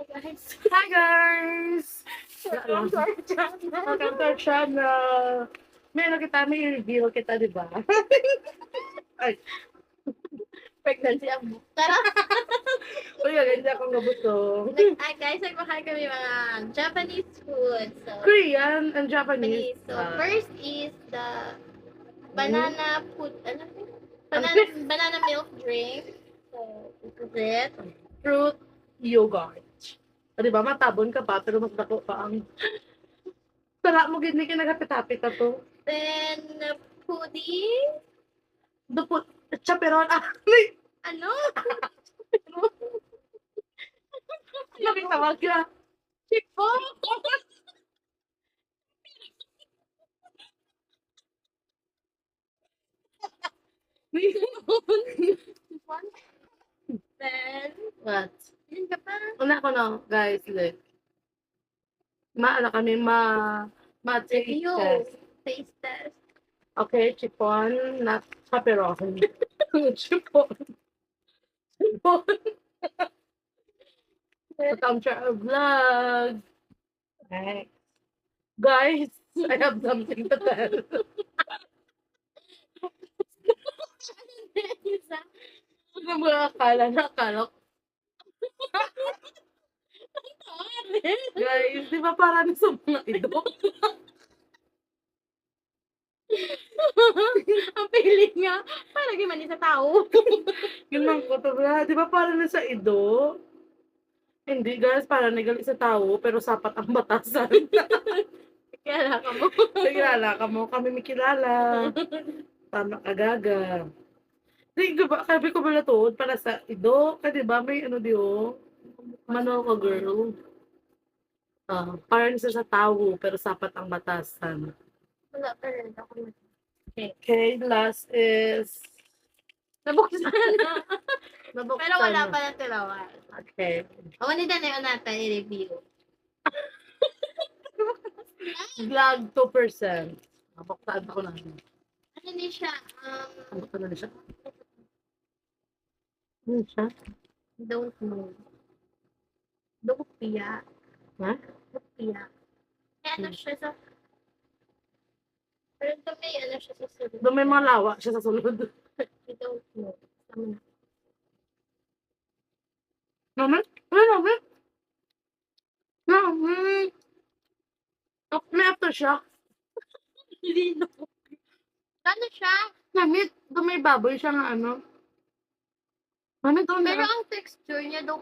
Hi guys! Hi guys! Welcome to our channel! Welcome to our channel! May reveal kita, di ba? Ay, Pregnancy ako. Tara! uy, hindi akong nabusog. Hi guys! Nagmahal kami mga Japanese food. So, Korean and Japanese. So, first is the banana food, ano yun? Banana milk drink. So, this is it. Fruit yogurt. O, di ba, matabon ka pa, pero mas dako pa ang... Tara mo, gini ka nagapit-apit na to. Then, pudding. Dupot, chaperon. Ah, Ano? nakitawag ka. Chipo! Then, What? yun ka pa. Una ko na, guys, look. Kami, ma-taste Review. test. Taste test. Okay, chipon, not chaperon. Chipon. Chipon. Welcome to our vlog. Okay. Guys, I have something to tell. Ano mo akala ko? Guys, di ba parang sa mga idok? Ang feeling nga, parang giman sa tao. Yun lang ko to, di ba parang na sa ido? Hindi guys, parang nagali sa tao, pero sapat ang batasan. Kaya ka mo. Kilala ka mo, kami may kilala. Tama ka, gaga. Di ba, sabi ko pala to, para sa ido, ka di ba, may ano di oh, mano ka girl. Parang isa sa tao, pero sapat ang batasan. Wala pa rin ako. Okay, last is... Nabuksan na. Nabuksan Pero wala na. pa na tilawan. Okay. Ako nito na yun natin i-review. Vlog 2%. Nabuktaan ako na. Ano din siya? Nabuktaan na siya. Ano siya? Don't know. Dopia. Ha? Dopia. Kaya ano siya sa... Pero ito may ano siya sa sunod. Doon may mga lawa siya sa sunod. I don't know. Tama na. Naman? Ano naman? Naman? May aftershock. Hindi no. Ano siya? Namit, doon may baboy siya nga ano. Namit doon Pero na. ang texture niya daw